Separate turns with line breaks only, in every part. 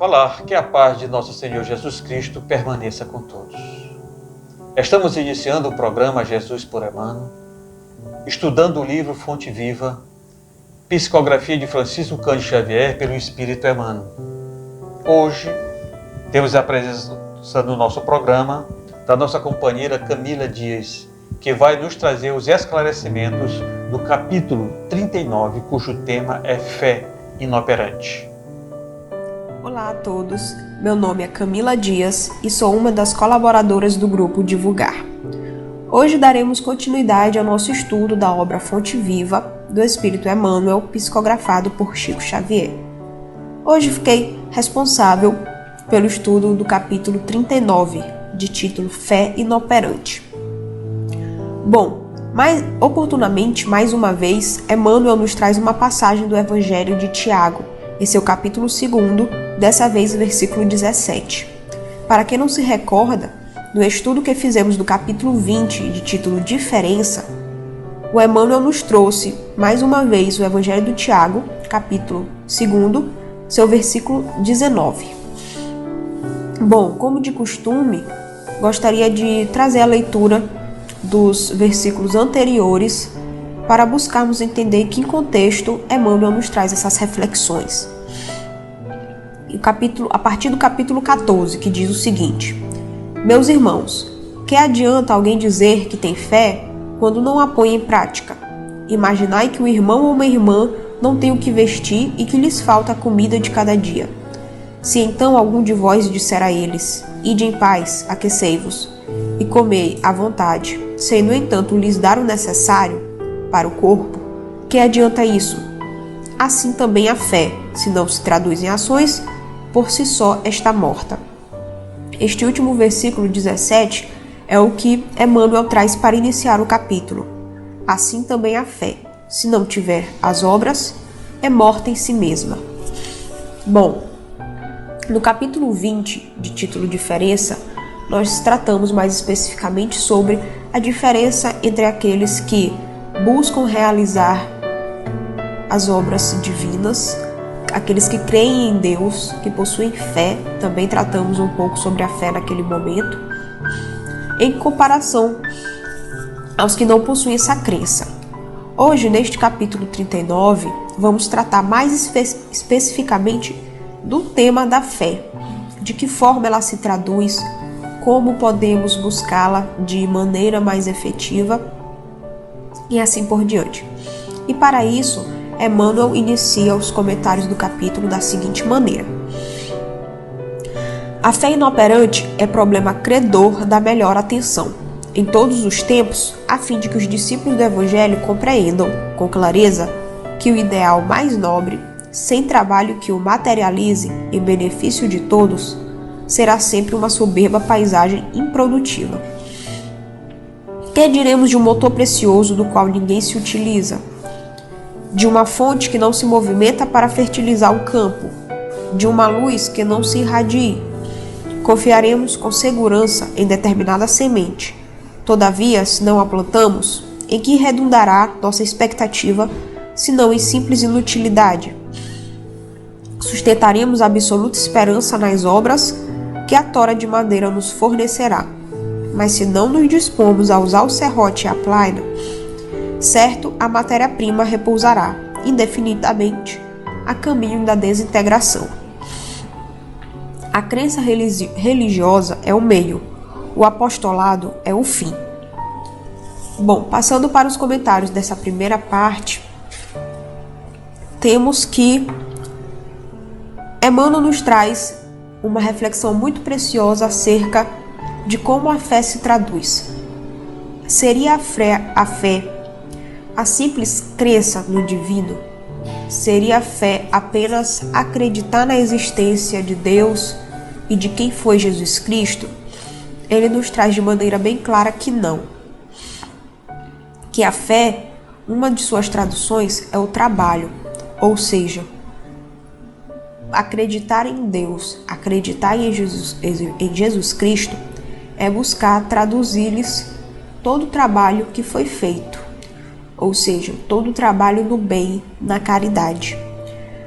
Olá, que a paz de nosso Senhor Jesus Cristo permaneça com todos. Estamos iniciando o programa Jesus por Emmanuel, estudando o livro Fonte Viva, Psicografia de Francisco Cândido Xavier pelo Espírito Emmanuel. Hoje, temos a presença no nosso programa da nossa companheira Camila Dias, que vai nos trazer os esclarecimentos do capítulo 39, cujo tema é Fé Inoperante.
Olá a todos, meu nome é Camila Dias e sou uma das colaboradoras do grupo Divulgar. Hoje daremos continuidade ao nosso estudo da obra Fonte Viva, do Espírito Emmanuel, psicografado por Chico Xavier. Hoje fiquei responsável pelo estudo do capítulo 39, de título Fé Inoperante. Bom, oportunamente, mais uma vez, Emmanuel nos traz uma passagem do Evangelho de Tiago, em seu capítulo 2, dessa vez versículo 17. Para quem não se recorda, no estudo que fizemos do capítulo 20, de título Diferença, o Emmanuel nos trouxe, mais uma vez, o Evangelho do Tiago, capítulo 2, seu versículo 19. Bom, como de costume, gostaria de trazer a leitura dos versículos anteriores para buscarmos entender em que contexto Emmanuel nos traz essas reflexões. A partir do capítulo 14, que diz o seguinte: Meus irmãos, que adianta alguém dizer que tem fé quando não a põe em prática? Imaginai que um irmão ou uma irmã não tem o que vestir e que lhes falta a comida de cada dia. Se então algum de vós disser a eles: Ide em paz, aquecei-vos, e comei à vontade, sem no entanto lhes dar o necessário para o corpo, que adianta isso? Assim também a fé, se não se traduz em ações, por si só está morta. Este último versículo 17 é o que Emmanuel traz para iniciar o capítulo. Assim também a fé, se não tiver as obras, é morta em si mesma. Bom, no capítulo 20, de título Diferença, nós tratamos mais especificamente sobre a diferença entre aqueles que buscam realizar as obras divinas, aqueles que creem em Deus, que possuem fé. Também tratamos um pouco sobre a fé naquele momento, em comparação aos que não possuem essa crença. Hoje, neste capítulo 39, vamos tratar mais especificamente do tema da fé, de que forma ela se traduz, como podemos buscá-la de maneira mais efetiva e assim por diante. E para isso, Emmanuel inicia os comentários do capítulo da seguinte maneira: A fé inoperante é problema credor da melhor atenção, em todos os tempos, a fim de que os discípulos do Evangelho compreendam, com clareza, que o ideal mais nobre, sem trabalho que o materialize em benefício de todos, será sempre uma soberba paisagem improdutiva. Que diremos de um motor precioso do qual ninguém se utiliza? De uma fonte que não se movimenta para fertilizar o campo? De uma luz que não se irradie? Confiaremos com segurança em determinada semente. Todavia, se não a plantamos, em que redundará nossa expectativa, se não em simples inutilidade? Sustentaremos a absoluta esperança nas obras que a tora de madeira nos fornecerá. Mas se não nos dispomos a usar o serrote e a plaina, certo, a matéria-prima repousará, indefinidamente, a caminho da desintegração. A crença religiosa é o meio, o apostolado é o fim. Bom, passando para os comentários dessa primeira parte, temos que Emmanuel nos traz uma reflexão muito preciosa acerca de como a fé se traduz. Seria a fé a simples crença no divino? Seria a fé apenas acreditar na existência de Deus e de quem foi Jesus Cristo? Ele nos traz de maneira bem clara que não. Que a fé, uma de suas traduções, é o trabalho, ou seja, acreditar em Deus, acreditar em Jesus Cristo, é buscar traduzir-lhes todo o trabalho que foi feito, ou seja, todo o trabalho no bem, na caridade.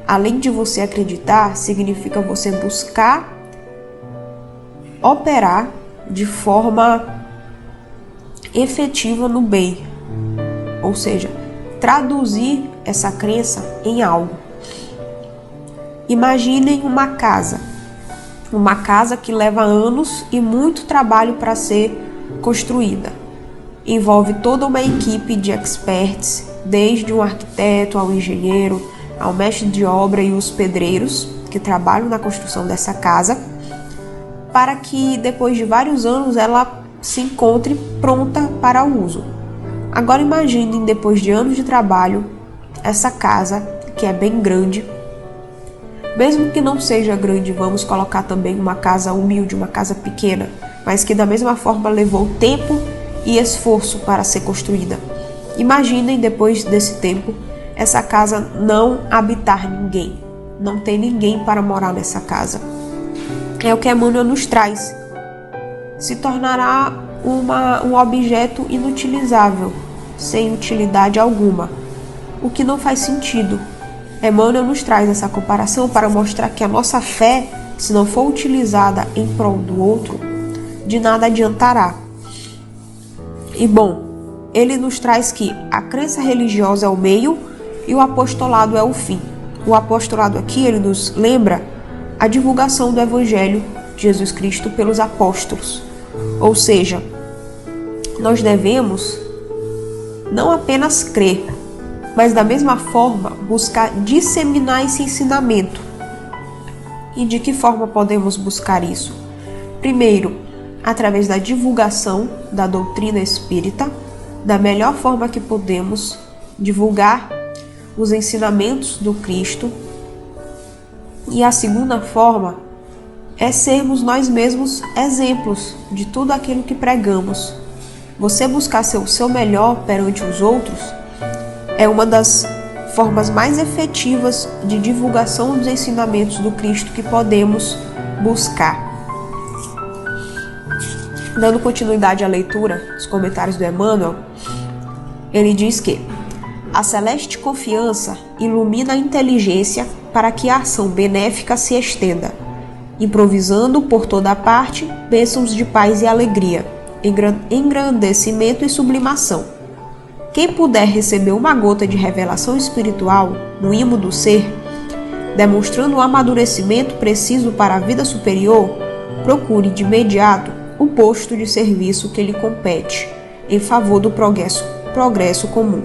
além de você acreditar, significa você buscar operar de forma efetiva no bem, ou seja, traduzir essa crença em algo. Imaginem uma casa que leva anos e muito trabalho para ser construída. Envolve toda uma equipe de experts, desde um arquiteto ao engenheiro, ao mestre de obra e os pedreiros que trabalham na construção dessa casa, para que depois de vários anos ela se encontre pronta para o uso. Agora imaginem, depois de anos de trabalho, essa casa que é bem grande. Mesmo que não seja grande, vamos colocar também uma casa humilde, uma casa pequena, mas que da mesma forma levou tempo e esforço para ser construída. Imaginem, depois desse tempo, essa casa não habitar ninguém, não ter ninguém para morar nessa casa. É o que Emmanuel nos traz. Se tornará um objeto inutilizável, sem utilidade alguma, o que não faz sentido. Emmanuel nos traz essa comparação para mostrar que a nossa fé, se não for utilizada em prol do outro, de nada adiantará. E bom, ele nos traz que a crença religiosa é o meio e o apostolado é o fim. O apostolado aqui, ele nos lembra a divulgação do Evangelho de Jesus Cristo pelos apóstolos. Ou seja, nós devemos não apenas crer, mas da mesma forma buscar disseminar esse ensinamento. E de que forma podemos buscar isso? Primeiro, através da divulgação da doutrina espírita, da melhor forma que podemos divulgar os ensinamentos do Cristo. E a segunda forma é sermos nós mesmos exemplos de tudo aquilo que pregamos. Você buscar ser o seu melhor perante os outros é uma das formas mais efetivas de divulgação dos ensinamentos do Cristo que podemos buscar. Dando continuidade à leitura dos comentários do Emmanuel, ele diz que a celeste confiança ilumina a inteligência para que a ação benéfica se estenda, improvisando por toda parte bênçãos de paz e alegria, engrandecimento e sublimação. Quem puder receber uma gota de revelação espiritual no imo do ser, demonstrando o amadurecimento preciso para a vida superior, procure de imediato o posto de serviço que lhe compete, em favor do progresso comum.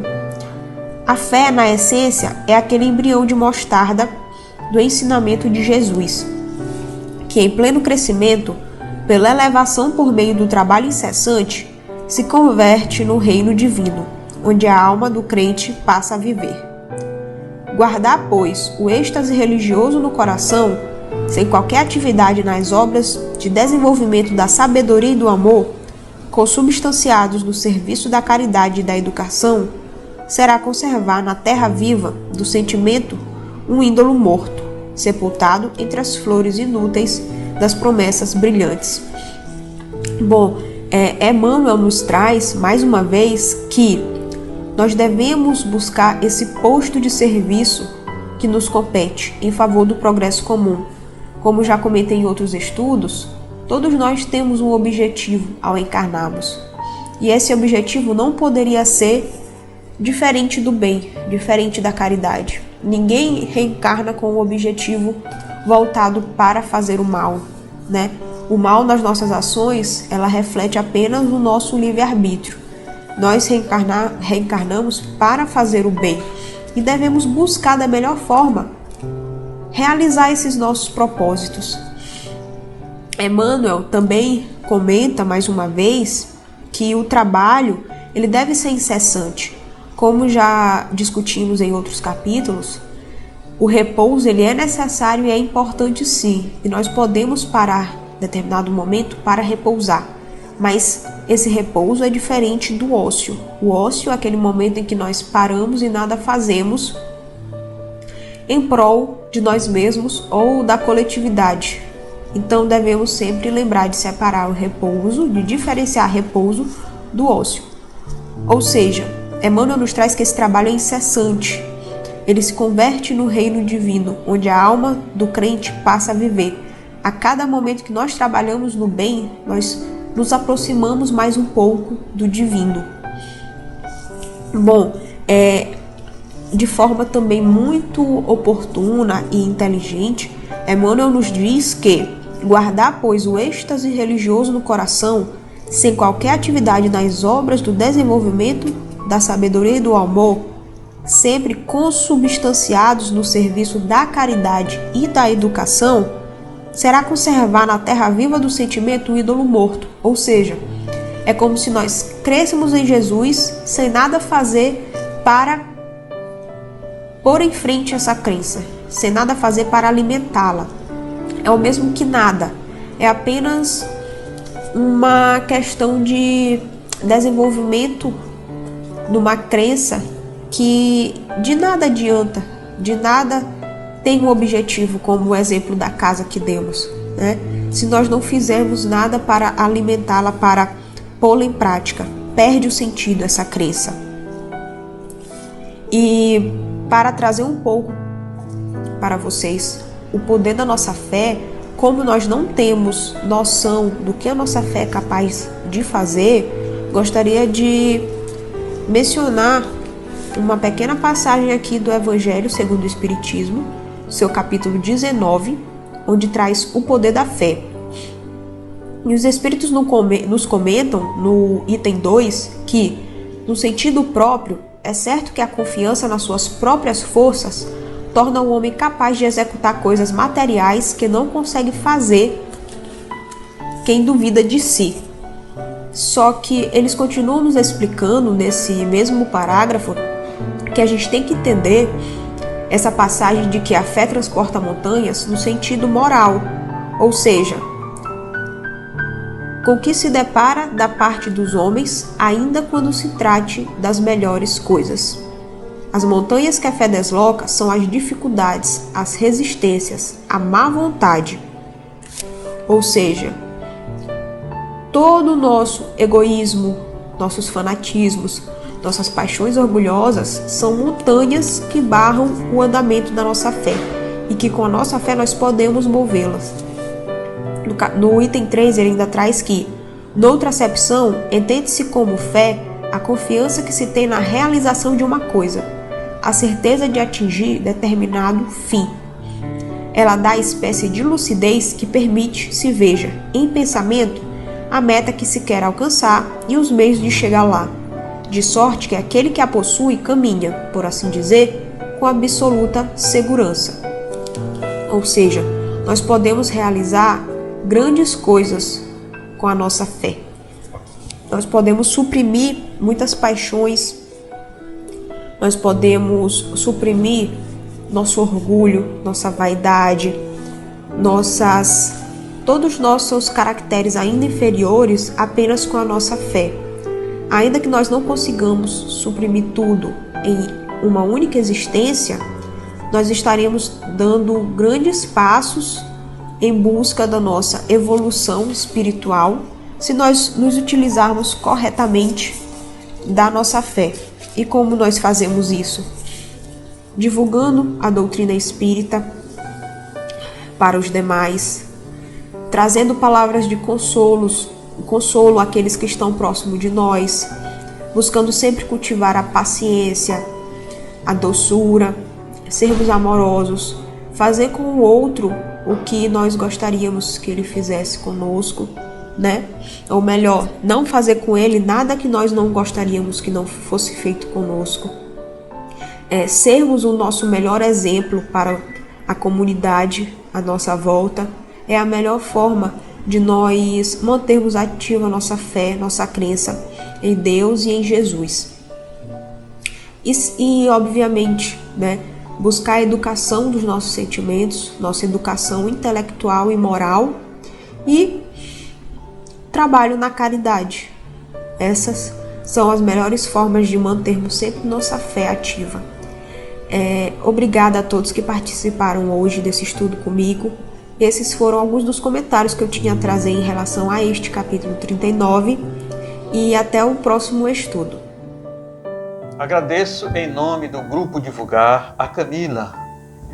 A fé, na essência, é aquele embrião de mostarda do ensinamento de Jesus, que em pleno crescimento, pela elevação por meio do trabalho incessante, se converte no reino divino, onde a alma do crente passa a viver. Guardar, pois, o êxtase religioso no coração, sem qualquer atividade nas obras de desenvolvimento da sabedoria e do amor, consubstanciados no serviço da caridade e da educação, será conservar na terra viva do sentimento um ídolo morto, sepultado entre as flores inúteis das promessas brilhantes. Bom, Emmanuel nos traz, mais uma vez, que nós devemos buscar esse posto de serviço que nos compete em favor do progresso comum. Como já comentei em outros estudos, todos nós temos um objetivo ao encarnarmos. E esse objetivo não poderia ser diferente do bem, diferente da caridade. Ninguém reencarna com um objetivo voltado para fazer o mal, né? O mal nas nossas ações, ela reflete apenas o nosso livre-arbítrio. Nós reencarnamos para fazer o bem e devemos buscar da melhor forma realizar esses nossos propósitos. Emmanuel também comenta mais uma vez que o trabalho ele deve ser incessante. Como já discutimos em outros capítulos, o repouso ele é necessário e é importante sim, e nós podemos parar em determinado momento para repousar, mas esse repouso é diferente do ócio. O ócio é aquele momento em que nós paramos e nada fazemos em prol de nós mesmos ou da coletividade. Então devemos sempre lembrar de separar o repouso, de diferenciar repouso do ócio. Ou seja, Emmanuel nos traz que esse trabalho é incessante ele se converte no reino divino, onde a alma do crente passa a viver. A cada momento que nós trabalhamos no bem, nós nos aproximamos mais um pouco do divino. Bom, de forma também muito oportuna e inteligente, Emmanuel nos diz que guardar, pois, o êxtase religioso no coração, sem qualquer atividade nas obras do desenvolvimento, da sabedoria e do amor, sempre consubstanciados no serviço da caridade e da educação, será conservar na terra viva do sentimento o ídolo morto. Ou seja, é como se nós crêssemos em Jesus sem nada fazer para pôr em frente essa crença, sem nada fazer para alimentá-la. É o mesmo que nada, é apenas uma questão de desenvolvimento numa crença que de nada adianta, de nada tem um objetivo, como o exemplo da casa que demos, né? Se nós não fizermos nada para alimentá-la, para pô-la em prática, perde o sentido essa crença. E para trazer um pouco para vocês o poder da nossa fé, como nós não temos noção do que a nossa fé é capaz de fazer, gostaria de mencionar uma pequena passagem aqui do Evangelho segundo o Espiritismo, seu capítulo 19, onde traz o poder da fé. E os Espíritos nos comentam, no item 2, que, no sentido próprio, é certo que a confiança nas suas próprias forças torna o homem capaz de executar coisas materiais que não consegue fazer quem duvida de si. Só que eles continuam nos explicando, nesse mesmo parágrafo, que a gente tem que entender essa passagem de que a fé transporta montanhas no sentido moral, ou seja, com que se depara da parte dos homens, ainda quando se trate das melhores coisas. As montanhas que a fé desloca são as dificuldades, as resistências, a má vontade. Ou seja, todo o nosso egoísmo, nossos fanatismos, nossas paixões orgulhosas são montanhas que barram o andamento da nossa fé e que com a nossa fé nós podemos movê-las. No item 3 ele ainda traz que, noutra acepção, entende-se como fé a confiança que se tem na realização de uma coisa, a certeza de atingir determinado fim. Ela dá a espécie de lucidez que permite se veja, em pensamento, a meta que se quer alcançar e os meios de chegar lá, de sorte que aquele que a possui caminha, por assim dizer, com absoluta segurança. Ou seja, nós podemos realizar grandes coisas com a nossa fé. Nós podemos suprimir muitas paixões, nós podemos suprimir nosso orgulho, nossa vaidade, todos os nossos caracteres ainda inferiores apenas com a nossa fé. Ainda que nós não consigamos suprimir tudo em uma única existência, nós estaremos dando grandes passos em busca da nossa evolução espiritual, se nós nos utilizarmos corretamente da nossa fé. E como nós fazemos isso? Divulgando a doutrina espírita para os demais, trazendo palavras de consolo àqueles que estão próximos de nós, buscando sempre cultivar a paciência, a doçura, sermos amorosos, fazer com o outro o que nós gostaríamos que ele fizesse conosco, né? Ou melhor, não fazer com ele nada que nós não gostaríamos que não fosse feito conosco. Sermos o nosso melhor exemplo para a comunidade à nossa volta é a melhor forma de nós mantermos ativa a nossa fé, nossa crença em Deus e em Jesus. E obviamente, né, buscar a educação dos nossos sentimentos, nossa educação intelectual e moral e trabalho na caridade. Essas são as melhores formas de mantermos sempre nossa fé ativa. Obrigada a todos que participaram hoje desse estudo comigo. Esses foram alguns dos comentários que eu tinha a trazer em relação a este capítulo 39 e até o próximo estudo.
Agradeço em nome do Grupo Divulgar a Camila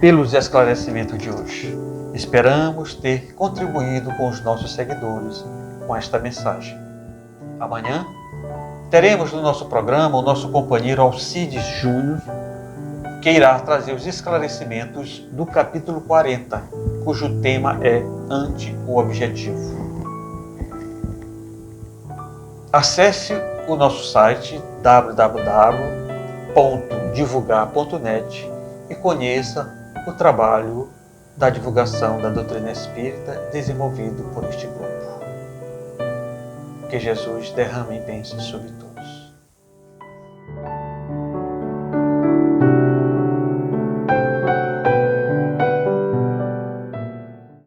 pelos esclarecimentos de hoje. Esperamos ter contribuído com os nossos seguidores com esta mensagem. Amanhã teremos no nosso programa o nosso companheiro Alcides Júnior, que irá trazer os esclarecimentos do capítulo 40, cujo tema é Ante o Objetivo. Acesse o nosso site www.divulgar.net e conheça o trabalho da divulgação da doutrina espírita desenvolvido por este grupo. Que Jesus derrame bênçãos sobre tudo.